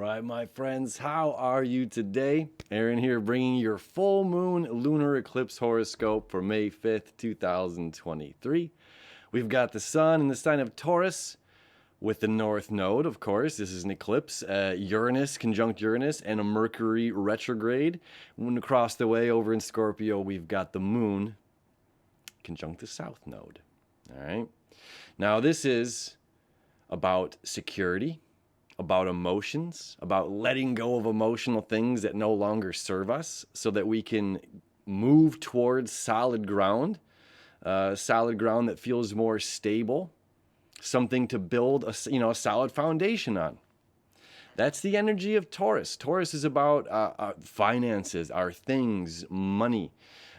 right, my friends, how are you today? Aaron here, bringing your full moon lunar eclipse horoscope for May 5th, 2023. We've got the sun in the sign of Taurus with the north node, of course. This is an eclipse, Uranus conjunct Uranus, and a Mercury retrograde. And across the way over in Scorpio, we've got the moon conjunct the south node. All right. Now, this is about security, about emotions, about letting go of emotional things that no longer serve us so that we can move towards solid ground that feels more stable, something to build a solid foundation on. That's the energy of Taurus. Taurus is about finances, our things, money,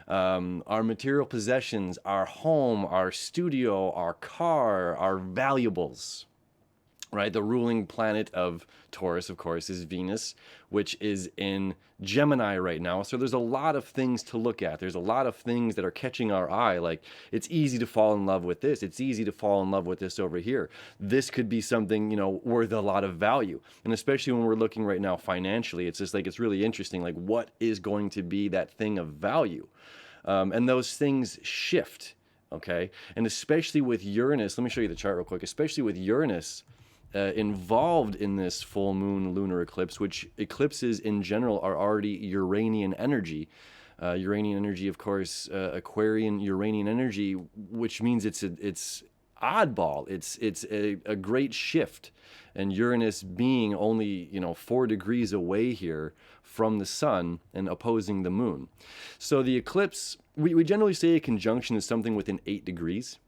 our material possessions, our home, our studio, our car, our valuables. Right, the ruling planet of Taurus, of course, is Venus, which is in Gemini right now. So there's a lot of things to look at. There's a lot of things that are catching our eye. Like, it's easy to fall in love with this. It's easy to fall in love with this over here. This could be something, worth a lot of value. And especially when we're looking right now financially, it's just like, it's really interesting. Like, what is going to be that thing of value? And those things shift, okay? And especially with Uranus, let me show you the chart real quick. Especially with Uranus, involved in this full moon lunar eclipse, which eclipses in general are already Uranian energy. Uranian energy, of course, Aquarian Uranian energy, which means it's oddball. It's a great shift. And Uranus being only 4 degrees away here from the sun and opposing the moon. So the eclipse, we generally say a conjunction is something within 8 degrees.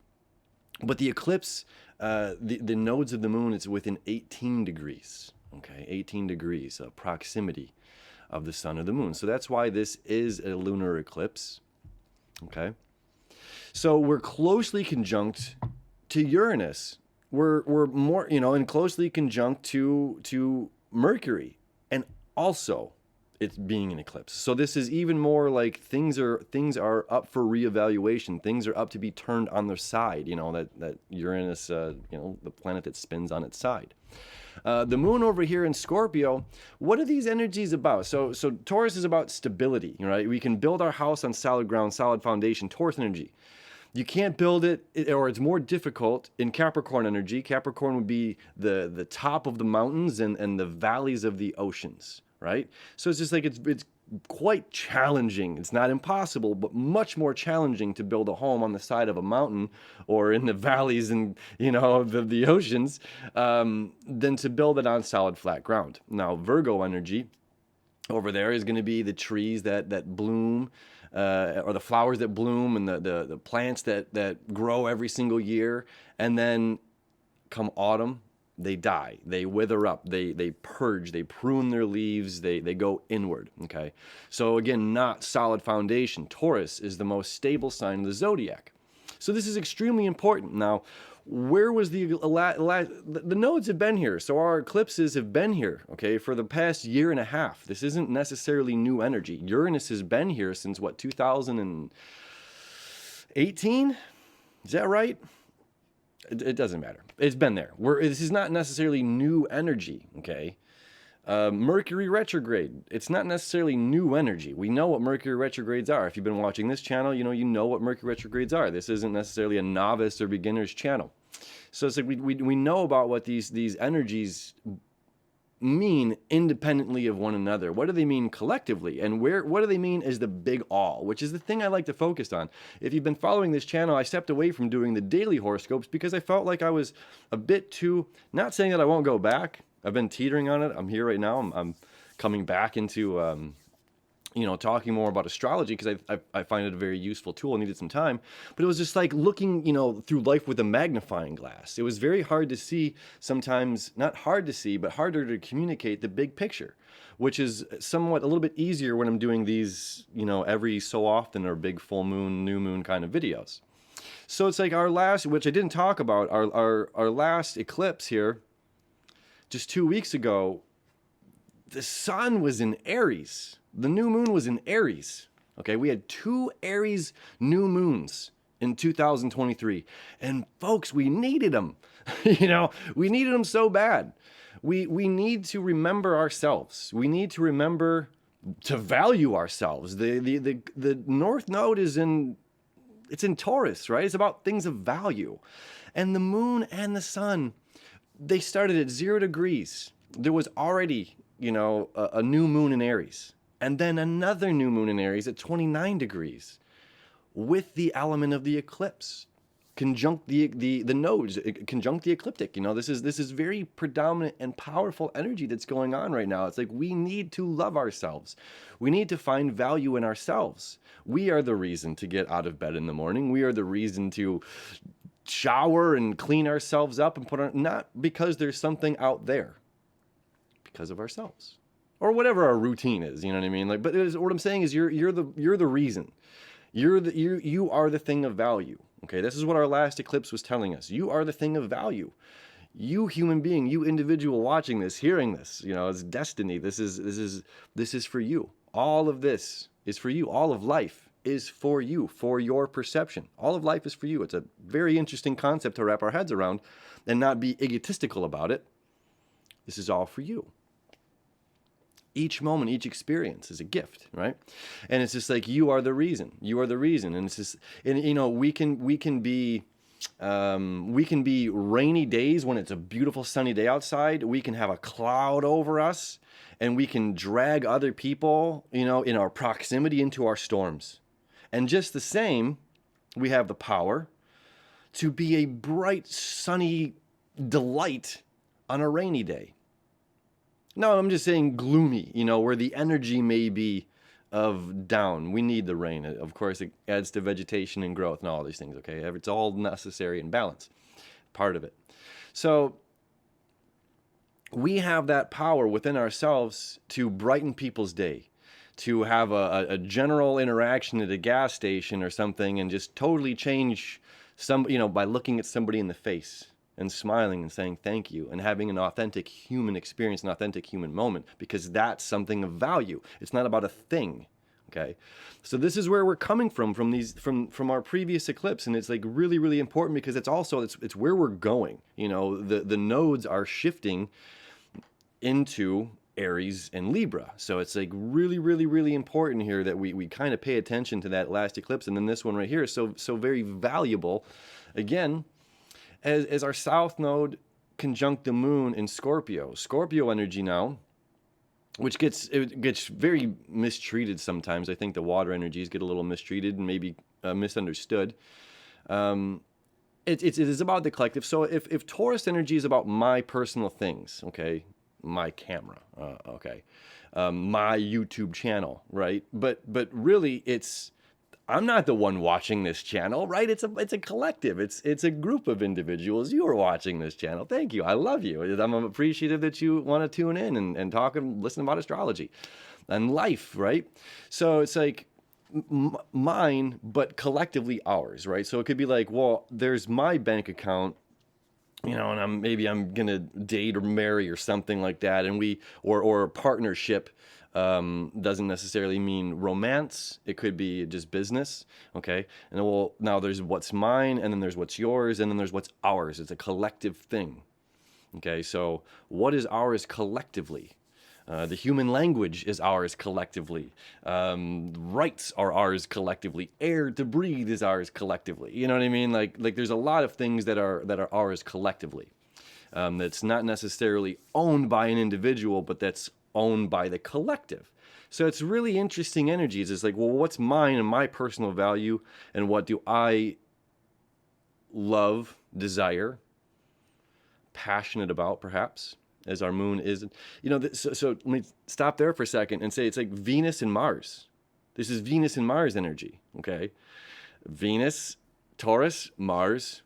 But the eclipse, the nodes of the moon, it's within 18 degrees, okay? 18 degrees, proximity of the sun or the moon. So that's why this is a lunar eclipse, okay? So we're closely conjunct to Uranus. We're more, and closely conjunct to Mercury. And also, it's being an eclipse. So this is even more like things are up for reevaluation. Things are up to be turned on their side. That Uranus, the planet that spins on its side. The moon over here in Scorpio, what are these energies about? So Taurus is about stability, right? We can build our house on solid ground, solid foundation. Taurus energy. You can't build it, or it's more difficult in Capricorn energy. Capricorn would be the top of the mountains and the valleys of the oceans. Right? So it's just like it's quite challenging. It's not impossible, but much more challenging to build a home on the side of a mountain or in the valleys and the oceans than to build it on solid flat ground. Now, Virgo energy over there is going to be the trees that bloom, or the flowers that bloom, and the plants that grow every single year, and then come autumn, they die, they wither up, they purge, they prune their leaves, they go inward, okay? So again, not solid foundation. Taurus is the most stable sign of the zodiac. So this is extremely important. Now, where was the nodes have been here, so our eclipses have been here, okay, for the past year and a half. This isn't necessarily new energy. Uranus has been here since, 2018? Is that right? It doesn't matter. It's been there. This is not necessarily new energy, okay? Mercury retrograde. It's not necessarily new energy. We know what Mercury retrogrades are. If you've been watching this channel, you know what Mercury retrogrades are. This isn't necessarily a novice or beginner's channel. So it's like we know about what these energies mean independently of one another. What do they mean collectively? And what do they mean as the big all, which is the thing I like to focus on. If you've been following this channel, I stepped away from doing the daily horoscopes because I felt like I was a bit too, not saying that I won't go back. I've been teetering on it. I'm here right now. I'm coming back into talking more about astrology because I find it a very useful tool. I needed some time, but it was just like looking, through life with a magnifying glass. It was very hard to see sometimes, not hard to see, but harder to communicate the big picture, which is somewhat a little bit easier when I'm doing these, every so often or big full moon, new moon kind of videos. So it's like our last, which I didn't talk about, our last eclipse here, just 2 weeks ago, the sun was in Aries. The new moon was in Aries. Okay, we had 2 Aries new moons in 2023. And folks, we needed them. We needed them so bad. we need to remember ourselves. We need to remember to value ourselves. The North Node is in Taurus, right? It's about things of value. And the moon and the sun, they started at 0 degrees. There was already, a new moon in Aries. And then another new moon in Aries at 29 degrees with the element of the eclipse. Conjunct the nodes, conjunct the ecliptic. This is very predominant and powerful energy that's going on right now. It's like we need to love ourselves. We need to find value in ourselves. We are the reason to get out of bed in the morning. We are the reason to shower and clean ourselves up and put on, not because there's something out there, because of ourselves. Or whatever our routine is, you know what I mean? But what I'm saying is you're the reason. You are the thing of value. Okay, this is what our last eclipse was telling us. You are the thing of value. You human being, you individual watching this, hearing this, it's destiny. This is for you. All of this is for you. All of life is for you, for your perception. All of life is for you. It's a very interesting concept to wrap our heads around and not be egotistical about it. This is all for you. Each moment, each experience is a gift, right? And it's just like you are the reason. You are the reason, and it's just, and we can be rainy days when it's a beautiful sunny day outside. We can have a cloud over us, and we can drag other people, in our proximity into our storms. And just the same, we have the power to be a bright, sunny delight on a rainy day. No, I'm just saying gloomy, where the energy may be of down. We need the rain. Of course, it adds to vegetation and growth and all these things, okay? It's all necessary and balance, part of it. So we have that power within ourselves to brighten people's day, to have a general interaction at a gas station or something and just totally change by looking at somebody in the face and smiling and saying thank you and having an authentic human experience, an authentic human moment, because that's something of value. It's not about a thing, okay? So this is where we're coming from our previous eclipse, and it's like really, really important because it's where we're going. The nodes are shifting into Aries and Libra. So it's like really, really, really important here that we kind of pay attention to that last eclipse, and then this one right here is so very valuable. Again, as our south node conjunct the moon in Scorpio energy now, which gets very mistreated sometimes. I think the water energies get a little mistreated and maybe misunderstood. It is about the collective. So if Taurus energy is about my personal things, okay, my camera, okay, my YouTube channel, right? But really, I'm not the one watching this channel, right? It's a collective. It's a group of individuals. You are watching this channel. Thank you. I love you. I'm appreciative that you want to tune in and talk and listen about astrology and life, right? So it's like mine, but collectively ours, right? So it could be like, well, there's my bank account, and I'm gonna date or marry or something like that, and or partnership. Doesn't necessarily mean romance. It could be just business, okay? And now there's what's mine, and then there's what's yours, and then there's what's ours. It's a collective thing, okay? So what is ours collectively? The human language is ours collectively. Rights are ours collectively. Air to breathe is ours collectively. You know what I mean? Like there's a lot of things that are ours collectively. That's not necessarily owned by an individual, but that's owned by the collective. So it's really interesting energies. It's like, well, what's mine and my personal value, and what do I love, desire, passionate about, perhaps, as our moon is. So let me stop there for a second and say it's like Venus and Mars. This is Venus and Mars energy, okay? Venus, Taurus, Mars,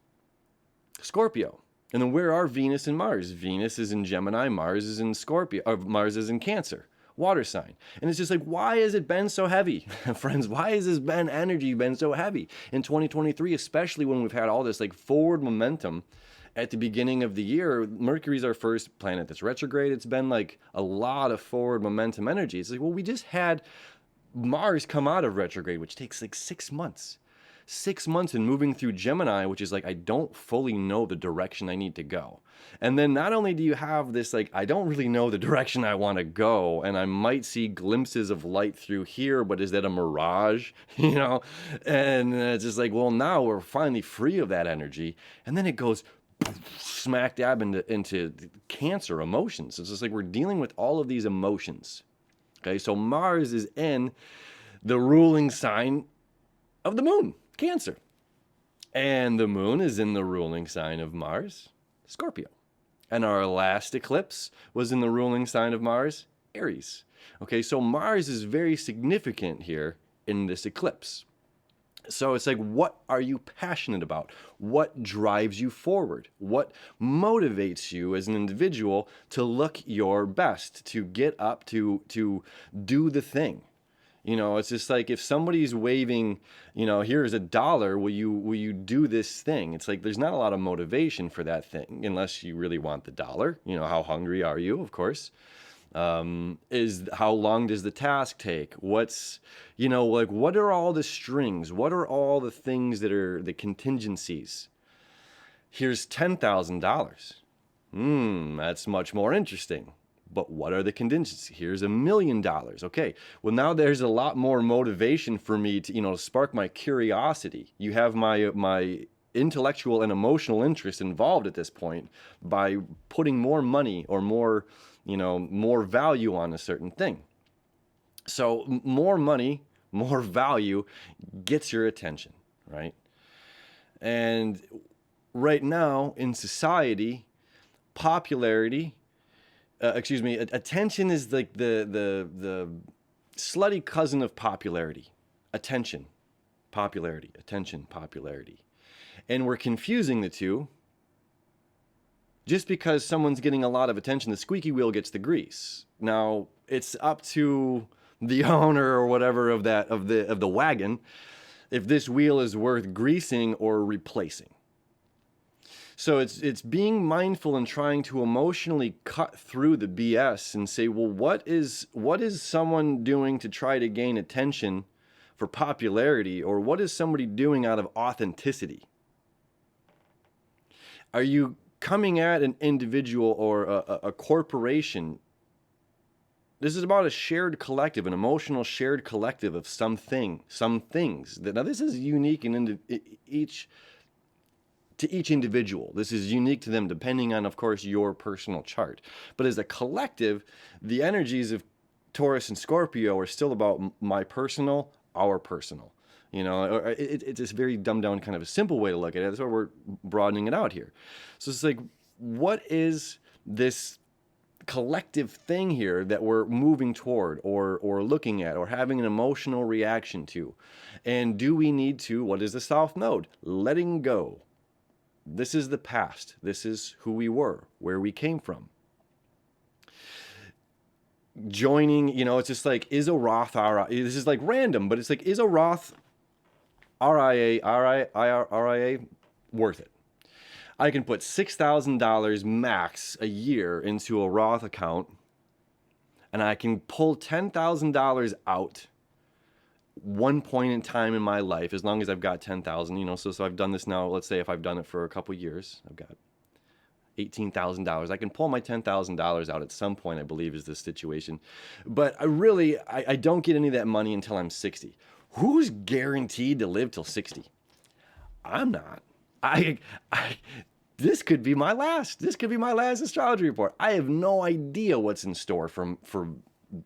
Scorpio. And then where are Venus and Mars? Venus is in Gemini, Mars is in Scorpio, or Mars is in Cancer, water sign. And it's just like, why has it been so heavy? Friends, why has this energy been so heavy in 2023, especially when we've had all this like forward momentum at the beginning of the year? Mercury's our first planet that's retrograde. It's been like a lot of forward momentum energy. It's like, well, we just had Mars come out of retrograde, which takes like 6 months. 6 months in moving through Gemini, which is like, I don't fully know the direction I need to go. And then not only do you have this, like, I don't really know the direction I want to go, and I might see glimpses of light through here, but is that a mirage? You know? And it's just like, well, now we're finally free of that energy. And then it goes smack dab into Cancer emotions. It's just like we're dealing with all of these emotions. Okay, so Mars is in the ruling sign of the moon, Cancer. And the moon is in the ruling sign of Mars, Scorpio. And our last eclipse was in the ruling sign of Mars, Aries. Okay, so Mars is very significant here in this eclipse. So it's like, what are you passionate about? What drives you forward? What motivates you as an individual to look your best, to get up, to do the thing? You know, it's just like, if somebody's waving, you know, here's $1, will you do this thing? It's like, there's not a lot of motivation for that thing unless you really want the dollar. You know, how hungry are you, of course? Is how long does the task take? What's, you know, like, what are all the strings? What are all the things that are the contingencies? Here's $10,000. That's much more interesting. But what are the contingencies? Here's $1 million. Okay, well, now there's a lot more motivation for me to, you know, spark my curiosity. You have my intellectual and emotional interest involved at this point by putting more money or more, you know, more value on a certain thing. So more money, more value gets your attention, right? And right now in society, popularity, attention is like the slutty cousin of popularity. Attention, popularity, attention, popularity. And we're confusing the two. Just because someone's getting a lot of attention, the squeaky wheel gets the grease. Now, it's up to the owner or whatever of the wagon if this wheel is worth greasing or replacing. So it's being mindful and trying to emotionally cut through the BS and say, well, what is someone doing to try to gain attention for popularity, or what is somebody doing out of authenticity? Are you coming at an individual or a corporation? This is about a shared collective, an emotional shared collective of some things. Now, this is unique to each individual. This is unique to them depending on, of course, your personal chart. But as a collective, the energies of Taurus and Scorpio are still about my personal, our personal. You know, it's this very dumbed down kind of a simple way to look at it. That's why we're broadening it out here. So it's like, what is this collective thing here that we're moving toward or looking at or having an emotional reaction to? And do we need to, what is the South Node? Letting go. This is the past. This is who we were, where we came from. Joining, you know, it's just like, is a Roth RIA, this is like random, but it's like, is a Roth RIA worth it? I can put $6,000 max a year into a Roth account, and I can pull $10,000 out one point in time in my life, as long as I've got 10,000, you know, so I've done this now. Let's say if I've done it for a couple years, I've got $18,000. I can pull my $10,000 out at some point, I believe, is the situation. But I don't get any of that money until I'm 60. Who's guaranteed to live till 60? I'm not. This could be my last. This could be my last astrology report. I have no idea what's in store for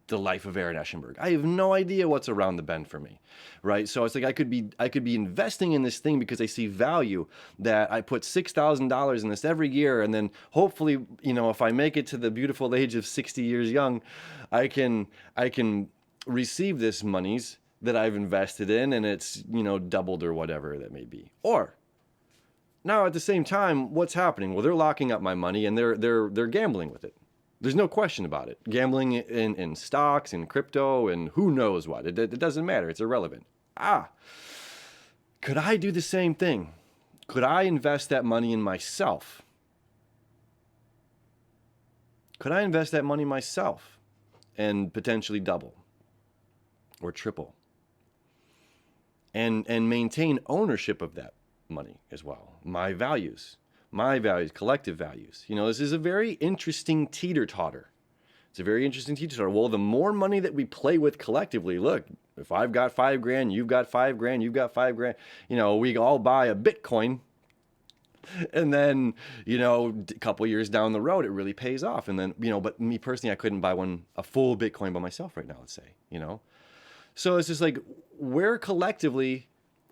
the life of Aaron Eschenburg. I have no idea what's around the bend for me, right? So it's like I could be investing in this thing because I see value, that I put $6,000 in this every year, and then hopefully, you know, if I make it to the beautiful age of 60 years young, I can receive this monies that I've invested in, and it's, you know, doubled or whatever that may be. Or now at the same time, what's happening? Well, they're locking up my money and they're gambling with it. There's no question about it. Gambling in stocks, in crypto, and who knows what. It doesn't matter. It's irrelevant. Could I do the same thing? Could I invest that money in myself? Could I invest that money myself and potentially double or triple? and maintain ownership of that money as well. My values, collective values. You know, this is a very interesting teeter-totter. It's a very interesting teeter-totter. Well, the more money that we play with collectively, look, if I've got $5,000, you've got $5,000, you've got $5,000, you know, we all buy a Bitcoin. And then, you know, a couple years down the road, it really pays off. And then, you know, but me personally, I couldn't buy a full Bitcoin by myself right now, let's say, you know. So it's just like, where collectively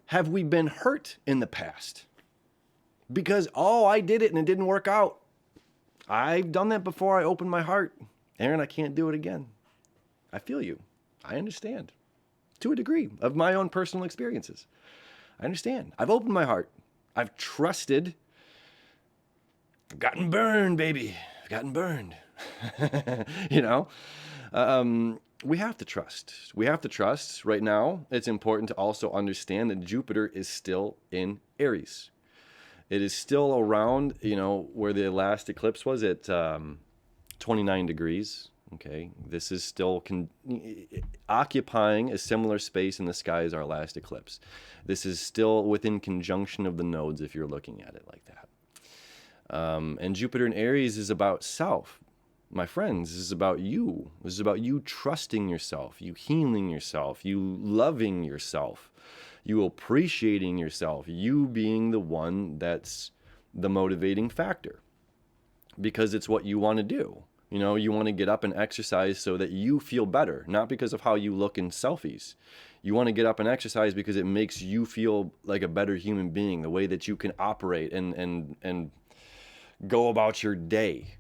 have we been hurt in the past? Because, oh, I did it and it didn't work out. I've done that before. I opened my heart. Aaron, I can't do it again. I feel you. I understand. To a degree of my own personal experiences. I understand. I've opened my heart. I've trusted. I've gotten burned, baby. I've gotten burned. You know? We have to trust. We have to trust. Right now, it's important to also understand that Jupiter is still in Aries. It is still around, you know, where the last eclipse was at 29 degrees. Okay, this is still occupying a similar space in the sky as our last eclipse. This is still within conjunction of the nodes if you're looking at it like that. And Jupiter in Aries is about self. My friends, this is about you. This is about you trusting yourself, you healing yourself, you loving yourself, you appreciating yourself, you being the one that's the motivating factor. Because it's what you want to do. You know, you want to get up and exercise so that you feel better, not because of how you look in selfies. You want to get up and exercise because it makes you feel like a better human being, the way that you can operate and go about your day.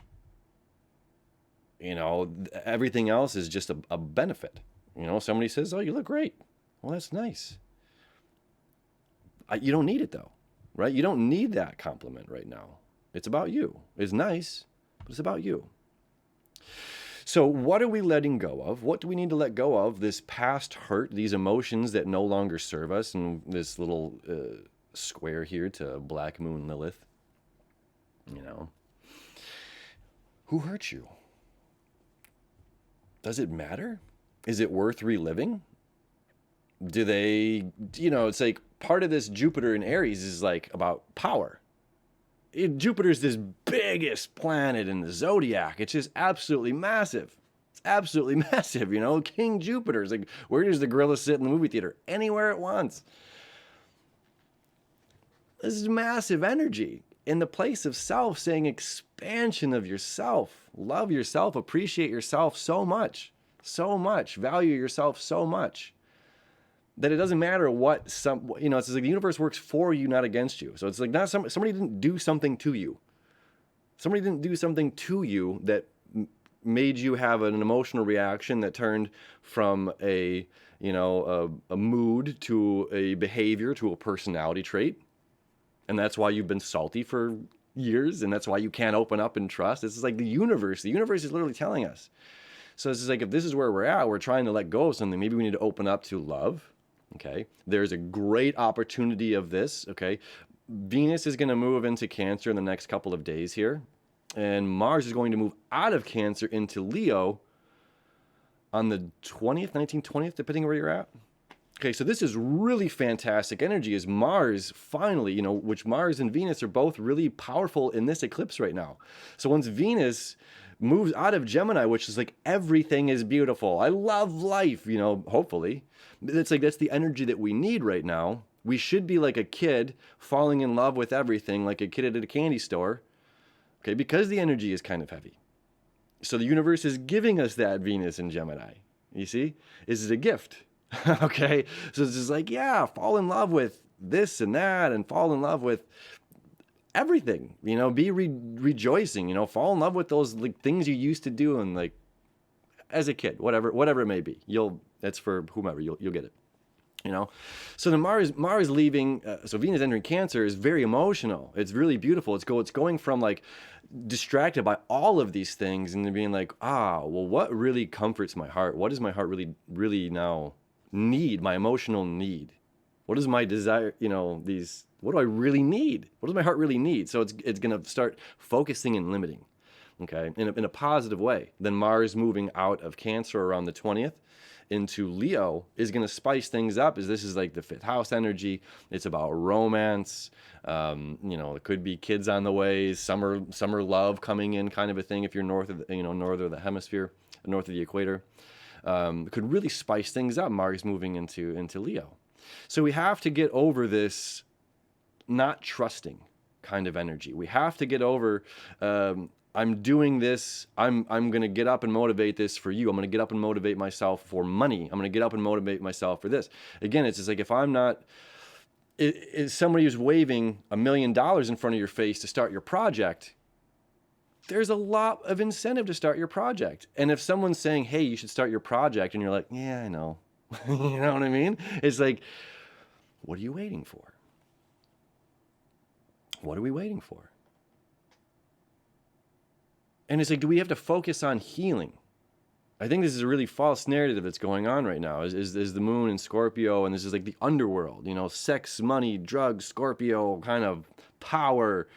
You know, everything else is just a benefit. You know, somebody says, oh, you look great. Well, that's nice. You don't need it, though, right? You don't need that compliment right now. It's about you. It's nice, but it's about you. So what are we letting go of? What do we need to let go of? This past hurt, these emotions that no longer serve us, and this little square here to Black Moon Lilith. You know, who hurt you? Does it matter? Is it worth reliving? Do they, you know, it's like part of this Jupiter in Aries is like about power. Jupiter's this biggest planet in the zodiac. It's just absolutely massive. It's absolutely massive, you know. King Jupiter is like, where does the gorilla sit in the movie theater? Anywhere it wants. This is massive energy in the place of self, saying expansion of yourself. Love yourself, appreciate yourself so much, value yourself so much. That it doesn't matter what it's like the universe works for you, not against you. So it's like not somebody didn't do something to you. Somebody didn't do something to you that made you have an emotional reaction that turned from a mood to a behavior to a personality trait. And that's why you've been salty for years, and that's why you can't open up and trust. This is like the universe. The universe is literally telling us. So it's just like, if this is where we're at, we're trying to let go of something, maybe we need to open up to love. Okay, there's a great opportunity of this. Okay, Venus is going to move into Cancer in the next couple of days here, and Mars is going to move out of Cancer into Leo on the 20th, 19th, 20th, depending where you're at. Okay, so this is really fantastic energy as Mars finally, you know, which Mars and Venus are both really powerful in this eclipse right now. So once Venus moves out of Gemini, which is like everything is beautiful, I love life, you know, hopefully. It's like that's the energy that we need right now. We should be like a kid falling in love with everything, like a kid at a candy store, okay, because the energy is kind of heavy. So the universe is giving us that Venus in Gemini. You see? This is a gift. Okay? So it's just like, yeah, fall in love with this and that and fall in love with everything, you know, be rejoicing, you know, fall in love with those like things you used to do and like as a kid, whatever it may be. That's for whomever, you'll get it. You know, so the Mars leaving, so Venus entering Cancer is very emotional. It's really beautiful. It's going from like distracted by all of these things and then being like, well, what really comforts my heart? What does my heart really now need? My emotional need. What is my desire? You know, what do I really need? What does my heart really need? So it's going to start focusing and limiting. Okay, in a positive way. Then Mars moving out of Cancer around the 20th into Leo is going to spice things up. This is like the fifth house energy. It's about romance. It could be kids on the way, summer love coming in, kind of a thing. If you're north of north of the hemisphere, north of the equator, it could really spice things up. Mars moving into Leo, so we have to get over this not trusting kind of energy. We have to get over. I'm doing this. I'm going to get up and motivate this for you. I'm going to get up and motivate myself for money. I'm going to get up and motivate myself for this. Again, it's just like if I'm not, if somebody who's waving $1 million in front of your face to start your project, there's a lot of incentive to start your project. And if someone's saying, hey, you should start your project, and you're like, yeah, I know. You know what I mean? It's like, what are you waiting for? What are we waiting for? And it's like, do we have to focus on healing? I think this is a really false narrative that's going on right now. Is the moon in Scorpio, and this is like the underworld, sex, money, drugs, Scorpio kind of power,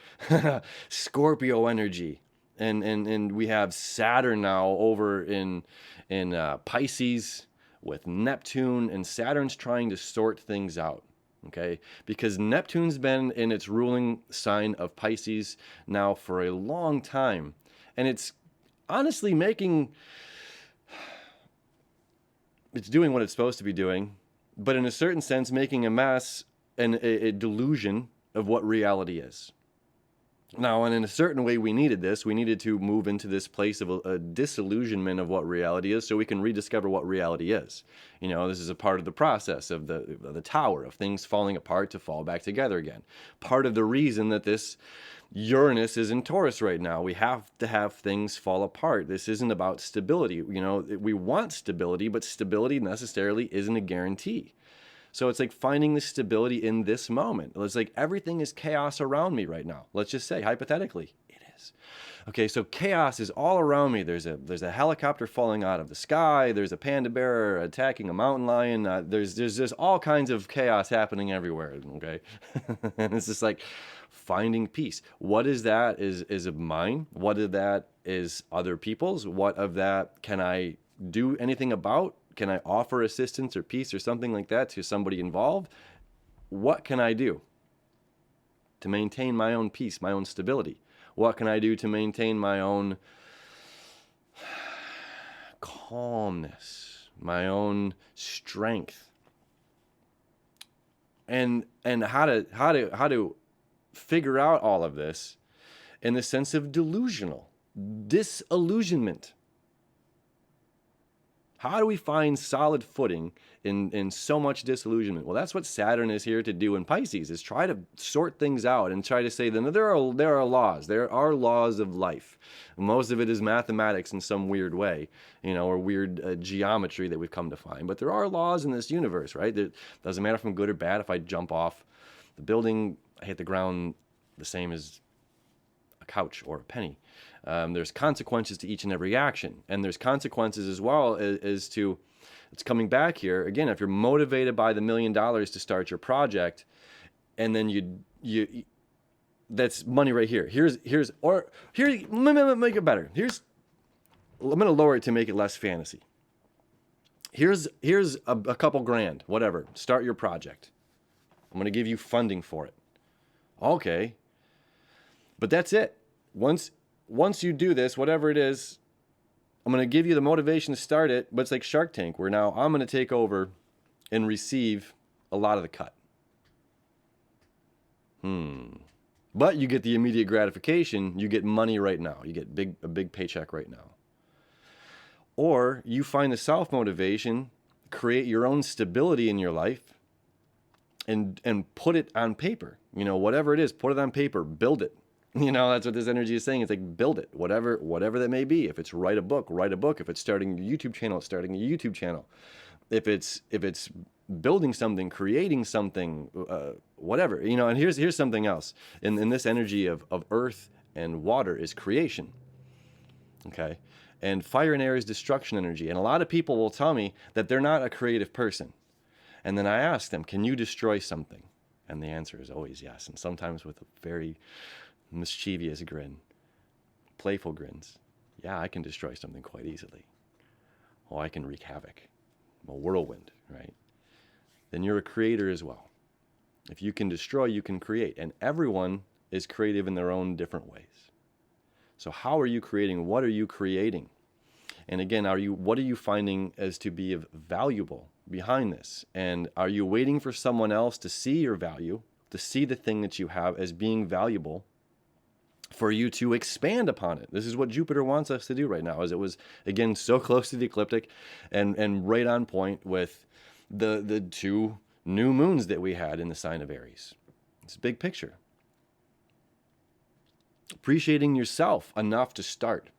Scorpio energy, and we have Saturn now over in Pisces with Neptune, and Saturn's trying to sort things out. Okay, because Neptune's been in its ruling sign of Pisces now for a long time. And it's honestly it's doing what it's supposed to be doing, but in a certain sense, making a mess and a delusion of what reality is. Now, and in a certain way, we needed this. We needed to move into this place of a disillusionment of what reality is so we can rediscover what reality is. This is a part of the process of the tower, of things falling apart to fall back together again. Part of the reason that this Uranus is in Taurus right now. We have to have things fall apart. This isn't about stability. We want stability, but stability necessarily isn't a guarantee. So it's like finding the stability in this moment. It's like everything is chaos around me right now. Let's just say, hypothetically, it is. Okay, so chaos is all around me. There's a helicopter falling out of the sky. There's a panda bear attacking a mountain lion. There's just all kinds of chaos happening everywhere. Okay, and it's just like finding peace. What is that is of mine? What of that is other people's? What of that can I do anything about? Can I offer assistance or peace or something like that to somebody involved? What can I do to maintain my own peace, my own stability? What can I do to maintain my own calmness, my own strength? And how to figure out all of this in the sense of disillusionment. How do we find solid footing in so much disillusionment? Well, that's what Saturn is here to do in Pisces, is try to sort things out and try to say that there are laws. There are laws of life. Most of it is mathematics in some weird way, or weird geometry that we've come to find. But there are laws in this universe, right? It doesn't matter if I'm good or bad. If I jump off the building, I hit the ground the same as a couch or a penny. There's consequences to each and every action, and there's consequences as well as to, it's coming back here again. If you're motivated by the $1 million to start your project, and then you that's money right here. Here, let me make it better. I'm going to lower it to make it less fantasy. Here's a couple grand, whatever. Start your project. I'm going to give you funding for it. Okay, but that's it. Once you do this, whatever it is, I'm going to give you the motivation to start it, but it's like Shark Tank, where now I'm going to take over and receive a lot of the cut. But you get the immediate gratification. You get money right now. You get a big paycheck right now. Or you find the self-motivation, create your own stability in your life, and put it on paper. Whatever it is, put it on paper, build it. That's what this energy is saying. It's like, build it, whatever that may be. If it's write a book. If it's starting your YouTube channel, starting a YouTube channel. If it's building something, creating something, whatever. And here's something else. In this energy of earth and water is creation. Okay? And fire and air is destruction energy. And a lot of people will tell me that they're not a creative person. And then I ask them, can you destroy something? And the answer is always yes. And sometimes with a very mischievous grin, playful grins. Yeah, I can destroy something quite easily. Oh, I can wreak havoc. a whirlwind, right? Then you're a creator as well. If you can destroy, you can create. And everyone is creative in their own different ways. So how are you creating? What are you creating? And again, what are you finding as to be valuable behind this? And are you waiting for someone else to see your value, to see the thing that you have as being valuable, for you to expand upon it? This is what Jupiter wants us to do right now, as it was, again, so close to the ecliptic and right on point with the 2 new moons that we had in the sign of Aries. It's a big picture. Appreciating yourself enough to start,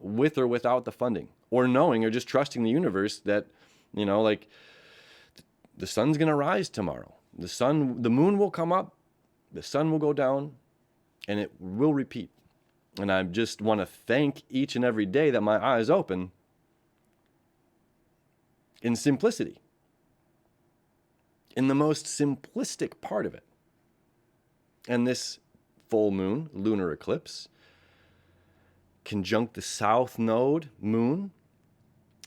with or without the funding, or knowing or just trusting the universe that, like, the sun's going to rise tomorrow. The moon will come up, the sun will go down, and it will repeat. And I just want to thank each and every day that my eyes open in simplicity, in the most simplistic part of it. And this full moon, lunar eclipse, conjunct the south node moon,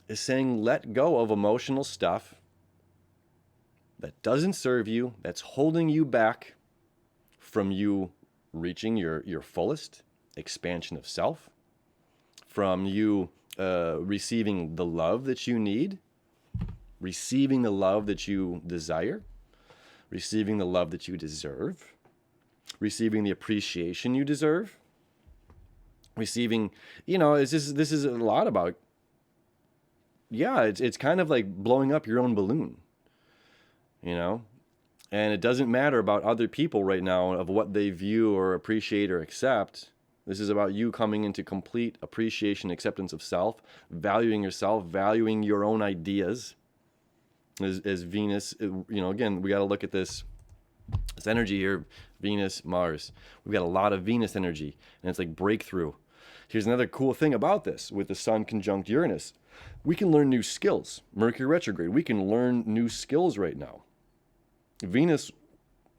is saying let go of emotional stuff that doesn't serve you, that's holding you back from you reaching your fullest expansion of self, from you receiving the love that you need, receiving the love that you desire, receiving the love that you deserve, receiving the appreciation you deserve, receiving, this is a lot about, it's kind of like blowing up your own balloon, and it doesn't matter about other people right now of what they view or appreciate or accept. This is about you coming into complete appreciation, acceptance of self, valuing yourself, valuing your own ideas. As Venus, again, we got to look at this energy here, Venus, Mars. We've got a lot of Venus energy, and it's like breakthrough. Here's another cool thing about this with the Sun conjunct Uranus. We can learn new skills. Mercury retrograde, we can learn new skills right now. Venus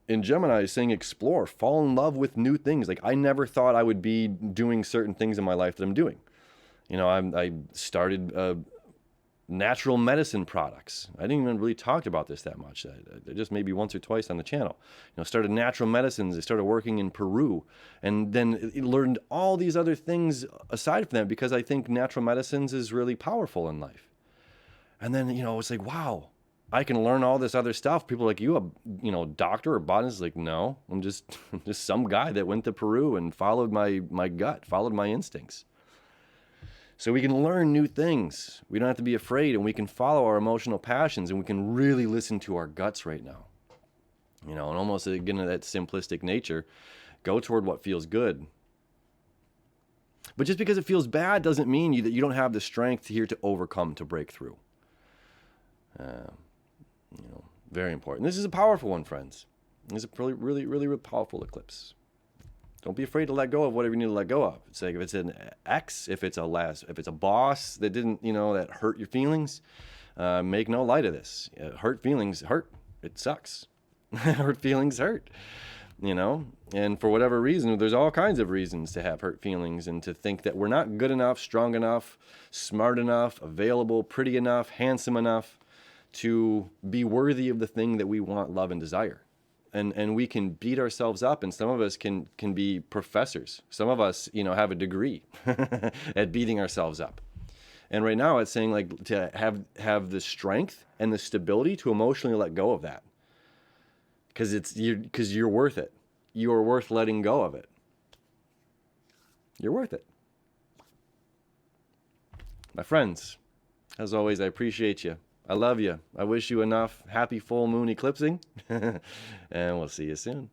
in Gemini is saying explore, fall in love with new things. Like, I never thought I would be doing certain things in my life that I'm doing. I started natural medicine products. I didn't even really talk about this that much. Just maybe once or twice on the channel. Started natural medicines. I started working in Peru, and then learned all these other things aside from that, because I think natural medicines is really powerful in life. And then, it's like, wow, I can learn all this other stuff. People are like, you a doctor or botanist? Like, no, I'm just some guy that went to Peru and followed my gut, followed my instincts. So we can learn new things. We don't have to be afraid, and we can follow our emotional passions, and we can really listen to our guts right now. And almost, again, that simplistic nature, go toward what feels good. But just because it feels bad doesn't mean that you don't have the strength here to overcome, to break through. Very important. This is a powerful one, friends. This is a really, really, really, really powerful eclipse. Don't be afraid to let go of whatever you need to let go of. It's like if it's an ex, if it's a boss that didn't, that hurt your feelings, make no light of this. Hurt feelings hurt. It sucks. Hurt feelings hurt. And for whatever reason, there's all kinds of reasons to have hurt feelings and to think that we're not good enough, strong enough, smart enough, available, pretty enough, handsome enough to be worthy of the thing that we want, love, and desire. And we can beat ourselves up, and some of us can be professors. Some of us, have a degree at beating ourselves up. And right now it's saying, like, to have the strength and the stability to emotionally let go of that. Because you're worth it. You're worth letting go of it. You're worth it. My friends, as always, I appreciate you. I love you. I wish you enough happy full moon eclipsing. And we'll see you soon.